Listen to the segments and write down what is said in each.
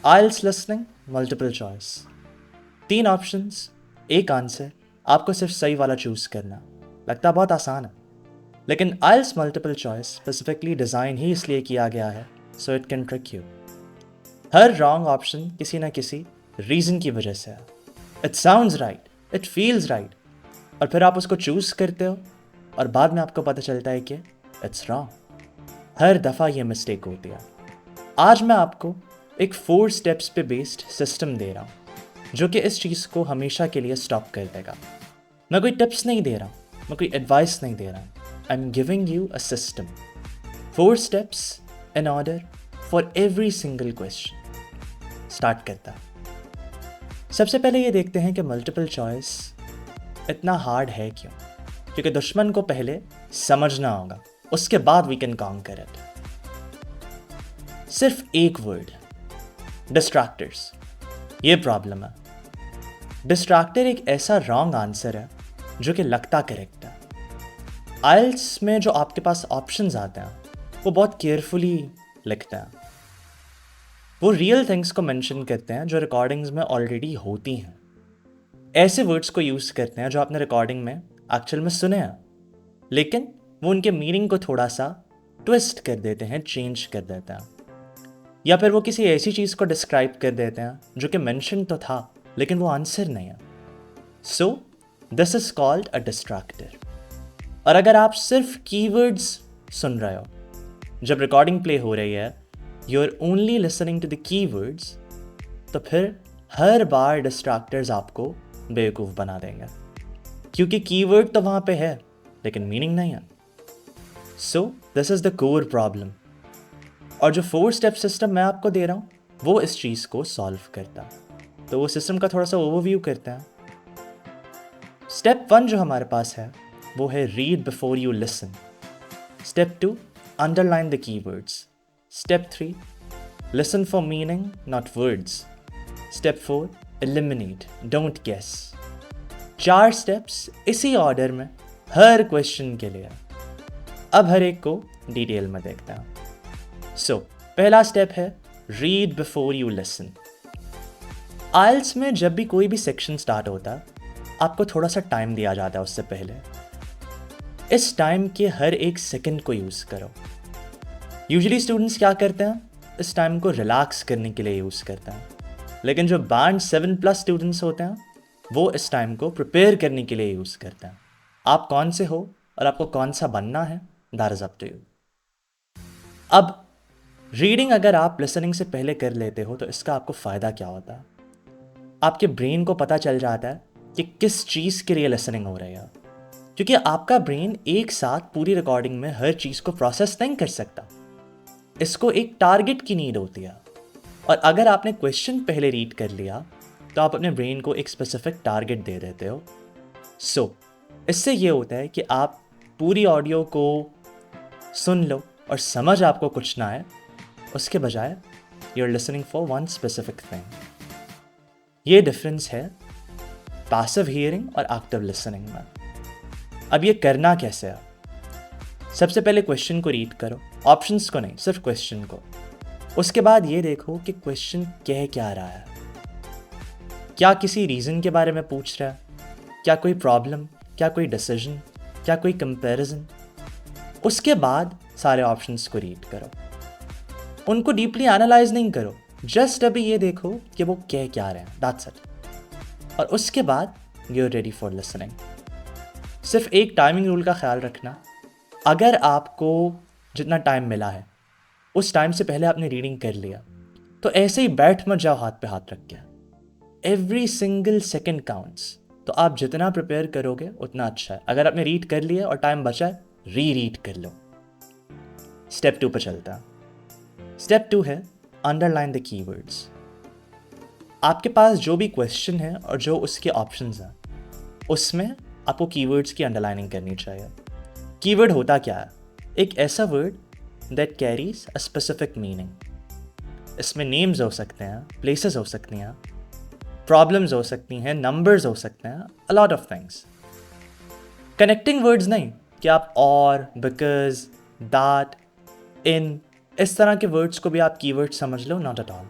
आइल्स listening multiple choice, 3 options, एक answer, आपको सिर्फ सही वाला चूज करना। लगता बहुत आसान है, लेकिन आइल्स मल्टीपल चॉइस स्पेसिफिकली डिज़ाइन ही इसलिए किया गया है so it can trick you. Her wrong option किसी ना किसी रीज़न की वजह से है। It sounds right, it feels right, और फिर आप उसको चूज करते हो और बाद में आपको पता चलता है कि इट्स रॉन्ग। हर दफ़ा ये मिस्टेक होती है। आज मैं आपको एक 4 स्टेप्स पे बेस्ड सिस्टम दे रहा हूँ जो कि इस चीज़ को हमेशा के लिए स्टॉप कर देगा। मैं कोई टिप्स नहीं दे रहा हूँ, मैं कोई एडवाइस नहीं दे रहा हूँ। I am giving you a system, 4 steps in order for every single question. Start करता है। सबसे पहले ये देखते हैं कि मल्टीपल चॉइस इतना हार्ड है क्यों। क्योंकि दुश्मन को पहले समझना होगा, उसके बाद वी कैन कॉन्कर इट। सिर्फ एक वर्ड, डिस्ट्रैक्टर्स, ये प्रॉब्लम है। डिस्ट्रैक्टर एक ऐसा रॉन्ग आंसर है जो कि लगता करेक्ट है। आइल्स में जो आपके पास ऑप्शंस आते हैं वो बहुत केयरफुली लिखते हैं। वो रियल थिंग्स को मेंशन करते हैं जो रिकॉर्डिंग्स में ऑलरेडी होती हैं। ऐसे वर्ड्स को यूज़ करते हैं जो आपने रिकॉर्डिंग में एक्चुअल में सुने हैं, लेकिन वो उनके मीनिंग को थोड़ा सा ट्विस्ट कर देते हैं, चेंज कर देते हैं, या फिर वो किसी ऐसी चीज़ को डिस्क्राइब कर देते हैं जो कि मेंशन तो था लेकिन वो आंसर नहीं है। So this is called a distractor. और अगर आप सिर्फ कीवर्ड्स सुन रहे हो जब रिकॉर्डिंग प्ले हो रही है, you are only listening to the keywords, तो फिर हर बार डिस्ट्रैक्टर्स आपको बेवकूफ़ बना देंगे, क्योंकि कीवर्ड तो वहाँ पे है लेकिन मीनिंग नहीं है। So this is the core problem. और जो 4 स्टेप सिस्टम मैं आपको दे रहा हूँ वो इस चीज़ को सॉल्व करता है। तो वो सिस्टम का थोड़ा सा ओवरव्यू करते हैं। स्टेप 1 जो हमारे पास है वो है read before you listen. Step 2 underline the keywords. Step 3 listen for meaning not words. Step 4 eliminate, don't guess. 4 steps इसी ऑर्डर में हर क्वेश्चन के लिए। अब हर एक को डिटेल में देखते हैं। सो पहला स्टेप है रीड बिफोर यू लिसन। आइल्स में जब भी कोई भी सेक्शन स्टार्ट होता है आपको थोड़ा सा टाइम दिया जाता है उससे पहले। इस टाइम के हर एक सेकंड को यूज़ करो। यूजुअली स्टूडेंट्स क्या करते हैं, इस टाइम को रिलैक्स करने के लिए यूज़ करते हैं, लेकिन जो बैंड 7+ स्टूडेंट्स होते हैं वो इस टाइम को प्रिपेयर करने के लिए यूज़ करते हैं। आप कौन से हो और आपको कौन सा बनना है, that is up to you. अब रीडिंग अगर आप लिसनिंग से पहले कर लेते हो तो इसका आपको फ़ायदा क्या होता है? आपके ब्रेन को पता चल जाता है कि किस चीज़ के लिए लिसनिंग हो रही है, क्योंकि आपका ब्रेन एक साथ पूरी रिकॉर्डिंग में हर चीज़ को प्रोसेस नहीं कर सकता। इसको एक टारगेट की नीड होती है, और अगर आपने क्वेश्चन पहले रीड कर लिया तो आप अपने ब्रेन को एक स्पेसिफिक टारगेट दे देते हो। सो इससे ये होता है कि आप पूरी ऑडियो को सुन लो और समझ आपको कुछ ना आए, उसके बजाय you are listening for one specific thing. ये डिफरेंस है पैसिव हियरिंग और एक्टिव लिसनिंग में। अब ये करना कैसे है? सबसे पहले क्वेश्चन को रीड करो, ऑप्शंस को नहीं, सिर्फ क्वेश्चन को। उसके बाद ये देखो कि क्वेश्चन कह क्या रहा है। क्या किसी रीज़न के बारे में पूछ रहा है? क्या कोई प्रॉब्लम? क्या कोई डिसीजन? क्या कोई कंपैरिजन? उसके बाद सारे ऑप्शंस को रीड करो, उनको डीपली एनालाइज नहीं करो, जस्ट अभी ये देखो कि वो कह क्या रहे हैं, दैट्स इट। और उसके बाद you are ready for listening. सिर्फ एक टाइमिंग रूल का ख्याल रखना, अगर आपको जितना टाइम मिला है उस टाइम से पहले आपने रीडिंग कर लिया तो ऐसे ही बैठ मत जाओ हाथ पे हाथ रख के। Every single second counts. तो आप जितना प्रिपेयर करोगे उतना अच्छा है। अगर आपने रीड कर लिया और टाइम बचा है, रीड कर लो। स्टेप 2 पर चलता है। स्टेप 2 है अंडरलाइन द कीवर्ड्स। आपके पास जो भी क्वेश्चन है और जो उसके ऑप्शंस हैं उसमें आपको कीवर्ड्स की अंडरलाइनिंग करनी चाहिए। कीवर्ड होता क्या है? एक ऐसा word that carries a specific meaning. इसमें नेम्स हो सकते हैं, प्लेसेस हो सकती हैं, प्रॉब्लम्स हो सकती हैं, नंबर्स हो सकते हैं, a lot of things. Connecting words नहीं कि आप और, बिकॉज, दैट, इन, इस तरह के वर्ड्स को भी आप कीवर्ड समझ लो, नॉट एट ऑल।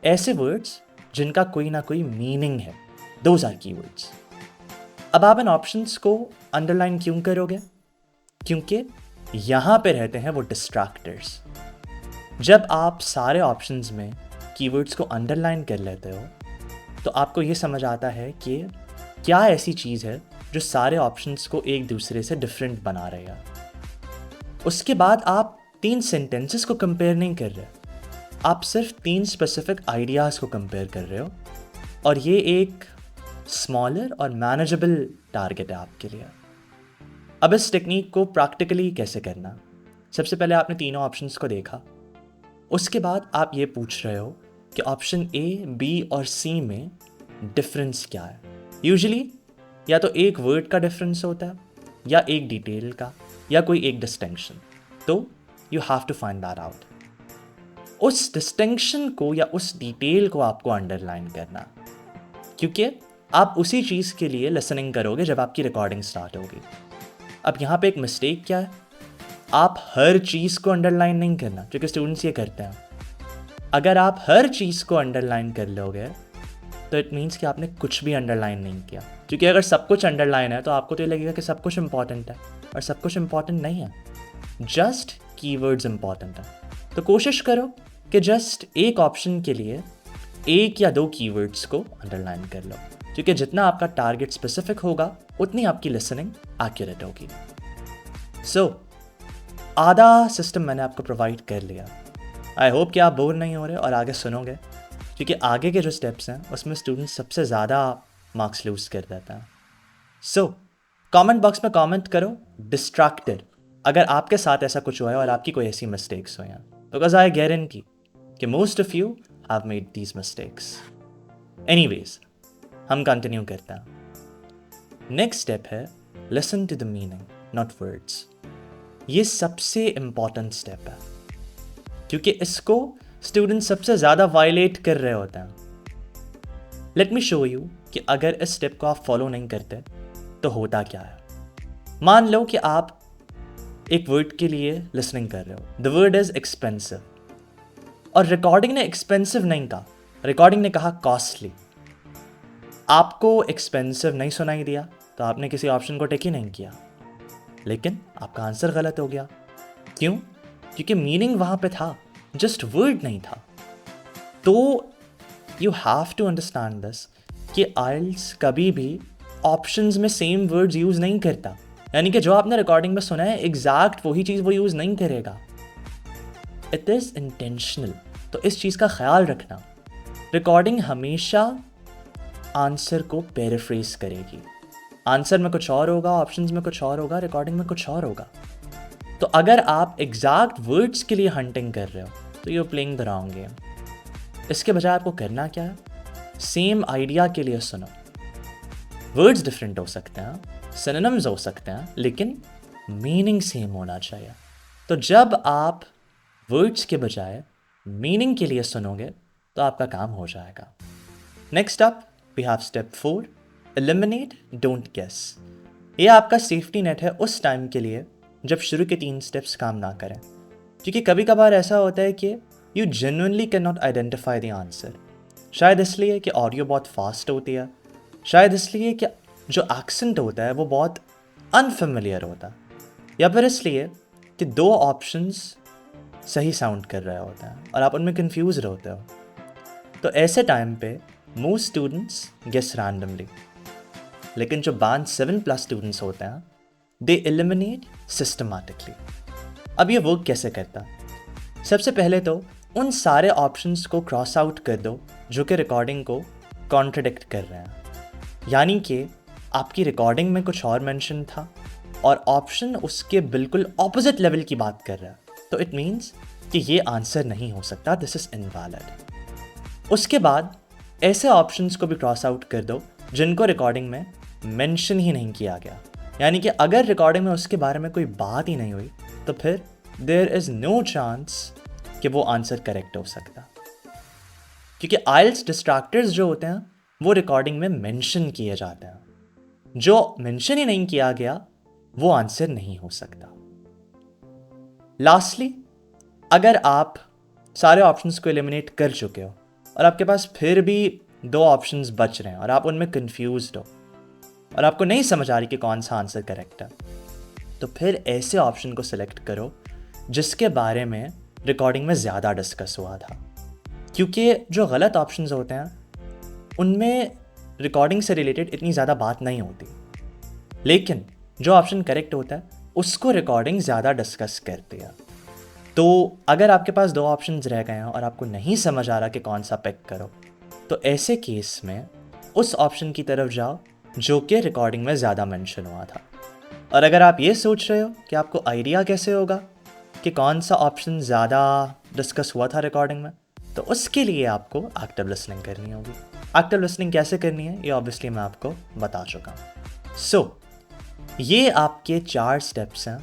ऐसे वर्ड्स जिनका कोई ना कोई मीनिंग है, दोज आर कीवर्ड्स। अब आप इन ऑप्शंस को अंडरलाइन क्यों करोगे? क्योंकि यहां पे रहते हैं वो डिस्ट्रैक्टर्स। जब आप सारे ऑप्शंस में कीवर्ड्स को अंडरलाइन कर लेते हो तो आपको ये समझ आता है कि क्या ऐसी चीज़ है जो सारे ऑप्शंस को एक दूसरे से डिफरेंट बना रही है। उसके बाद आप 3 सेंटेंसेस को कंपेयर नहीं कर रहे, आप सिर्फ 3 स्पेसिफिक आइडियाज़ को कंपेयर कर रहे हो, और ये एक स्मॉलर और मैनेजेबल टारगेट है आपके लिए। अब इस टेक्निक को प्रैक्टिकली कैसे करना? सबसे पहले आपने तीनों ऑप्शंस को देखा, उसके बाद आप ये पूछ रहे हो कि ऑप्शन ए, बी और सी में डिफरेंस क्या है। यूजुअली या तो एक वर्ड का डिफरेंस होता है, या एक डिटेल का, या कोई एक डिस्टिंक्शन। तो you have to find that out. उस डिस्टिंक्शन को या उस डिटेल को आपको अंडरलाइन करना, क्योंकि आप उसी चीज़ के लिए लिसनिंग करोगे जब आपकी रिकॉर्डिंग स्टार्ट होगी। अब यहाँ पे एक मिस्टेक क्या है, आप हर चीज़ को अंडरलाइन नहीं करना, क्योंकि स्टूडेंट्स ये करते हैं। अगर आप हर चीज़ को अंडरलाइन कर लोगे तो इट मीन्स कि आपने कुछ भी अंडरलाइन नहीं किया, क्योंकि अगर सब कुछ अंडरलाइन है तो आपको तो ये लगेगा कि सब कुछ इंपॉर्टेंट है, और सब कुछ इंपॉर्टेंट नहीं है, जस्ट कीवर्ड्स इंपॉर्टेंट है। तो कोशिश करो कि जस्ट एक ऑप्शन के लिए 1 या 2 कीवर्ड्स को अंडरलाइन कर लो, क्योंकि जितना आपका टारगेट स्पेसिफिक होगा उतनी आपकी लिसनिंग एक्यूरेट होगी। सो आधा सिस्टम मैंने आपको प्रोवाइड कर लिया। आई होप कि आप बोर नहीं हो रहे और आगे सुनोगे, क्योंकि आगे के जो स्टेप्स हैं उसमें स्टूडेंट्स सबसे ज़्यादा मार्क्स लूज कर देता है। सो कमेंट बॉक्स में कमेंट करो डिस्ट्रैक्टेड, अगर आपके साथ ऐसा कुछ हुआ है और आपकी कोई ऐसी मिस्टेक्स हुई हैं, बिकॉज आई गारंटी कि most of you have made these mistakes. Anyways, हम कंटिन्यू करते हैं। नेक्स्ट स्टेप है listen to the meaning, not words. ये सबसे इंपॉर्टेंट स्टेप है, क्योंकि इसको स्टूडेंट सबसे ज़्यादा वायलेट कर रहे होते हैं। लेट मी शो यू कि अगर इस स्टेप को आप फॉलो नहीं करते तो होता क्या है। मान लो कि आप एक वर्ड के लिए लिसनिंग कर रहे हो, द वर्ड इज एक्सपेंसिव, और रिकॉर्डिंग ने एक्सपेंसिव नहीं कहा, रिकॉर्डिंग ने कहा कॉस्टली। आपको एक्सपेंसिव नहीं सुनाई दिया तो आपने किसी ऑप्शन को टिक ही नहीं किया, लेकिन आपका आंसर गलत हो गया। क्यों? क्योंकि मीनिंग वहां पे था, जस्ट वर्ड नहीं था। तो you have to understand this कि आइल्स कभी भी ऑप्शंस में सेम वर्ड्स यूज नहीं करता, यानी कि जो आपने रिकॉर्डिंग में सुना है एग्जैक्ट वही चीज़ वो यूज नहीं करेगा। इट इज इंटेंशनल, तो इस चीज़ का ख्याल रखना। रिकॉर्डिंग हमेशा आंसर को पैराफ्रेज करेगी। आंसर में कुछ और होगा, ऑप्शंस में कुछ और होगा, रिकॉर्डिंग में कुछ और होगा। तो अगर आप एग्जैक्ट वर्ड्स के लिए हंटिंग कर रहे हो तो you are playing the wrong game. इसके बजाय आपको करना क्या है, सेम आइडिया के लिए सुनो। वर्ड्स डिफरेंट हो सकते हैं, सिनोनिम्स हो सकते हैं, लेकिन मीनिंग सेम होना चाहिए। तो जब आप वर्ड्स के बजाय मीनिंग के लिए सुनोगे तो आपका काम हो जाएगा। Next up we have step 4, eliminate don't guess. ये आपका सेफ्टी नेट है उस टाइम के लिए जब शुरू के 3 स्टेप्स काम ना करें, क्योंकि कभी कभार ऐसा होता है कि you genuinely can not identify the answer. शायद इसलिए कि ऑडियो बहुत फास्ट होती है, शायद इसलिए कि जो एक्सेंट होता है वो बहुत अनफेमिलियर होता है, या फिर इसलिए कि 2 ऑप्शंस सही साउंड कर रहे होते हैं और आप उनमें कंफ्यूज होते हो। तो ऐसे टाइम पे मोस्ट स्टूडेंट्स गेस रैंडमली, लेकिन जो बैंड 7+ स्टूडेंट्स होते हैं दे एलिमिनेट सिस्टमैटिकली। अब ये वर्क कैसे करता? सबसे पहले तो उन सारे ऑप्शंस को क्रॉस आउट कर दो जो कि रिकॉर्डिंग को कॉन्ट्रडिक्ट कर रहे हैं, यानी कि आपकी रिकॉर्डिंग में कुछ और मेंशन था और ऑप्शन उसके बिल्कुल ऑपोजिट लेवल की बात कर रहा है, तो इट मीन्स कि ये आंसर नहीं हो सकता, दिस इज इनवैलिड। उसके बाद ऐसे ऑप्शंस को भी क्रॉस आउट कर दो जिनको रिकॉर्डिंग में मेंशन ही नहीं किया गया, यानी कि अगर रिकॉर्डिंग में उसके बारे में कोई बात ही नहीं हुई तो फिर देयर इज़ नो चांस कि वो आंसर करेक्ट हो सकता, क्योंकि आइल्स डिस्ट्रैक्टर्स जो होते हैं वो रिकॉर्डिंग में मेंशन किए जाते हैं। जो मेंशन ही नहीं किया गया वो आंसर नहीं हो सकता। लास्टली, अगर आप सारे ऑप्शंस को एलिमिनेट कर चुके हो और आपके पास फिर भी 2 ऑप्शंस बच रहे हैं और आप उनमें कंफ्यूज्ड हो और आपको नहीं समझ आ रही कि कौन सा आंसर करेक्ट है, तो फिर ऐसे ऑप्शन को सिलेक्ट करो जिसके बारे में रिकॉर्डिंग में ज़्यादा डिस्कस हुआ था। क्योंकि जो गलत ऑप्शंस होते हैं उनमें रिकॉर्डिंग से रिलेटेड इतनी ज़्यादा बात नहीं होती, लेकिन जो ऑप्शन करेक्ट होता है उसको रिकॉर्डिंग ज़्यादा डिस्कस करती है। तो अगर आपके पास 2 ऑप्शंस रह गए हैं और आपको नहीं समझ आ रहा कि कौन सा पिक करो, तो ऐसे केस में उस ऑप्शन की तरफ जाओ जो कि रिकॉर्डिंग में ज़्यादा मेंशन हुआ था। और अगर आप ये सोच रहे हो कि आपको आइडिया कैसे होगा कि कौन सा ऑप्शन ज़्यादा डिस्कस हुआ था रिकॉर्डिंग में, तो उसके लिए आपको एक्टिव लिसनिंग करनी होगी। एक्टिव लिसनिंग कैसे करनी है ये ऑब्वियसली मैं आपको बता चुका हूँ। सो ये आपके 4 स्टेप्स हैं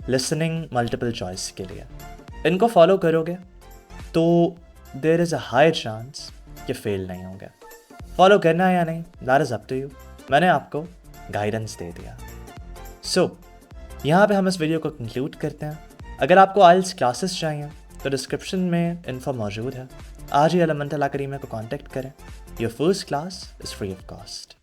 लिसनिंग मल्टीपल चॉइस के लिए। इनको फॉलो करोगे तो there is a high chance कि फेल नहीं होंगे। फॉलो करना है या नहीं, that is up to you. मैंने आपको गाइडेंस दे दिया। सो यहाँ पे हम इस वीडियो को कंक्लूड करते हैं। अगर आपको आइल्स क्लासेस चाहिए तो डिस्क्रिप्शन में इन्फो मौजूद है। आज ही एलिमेंटल अकेडमी को कांटेक्ट करें। Your first class is free of cost.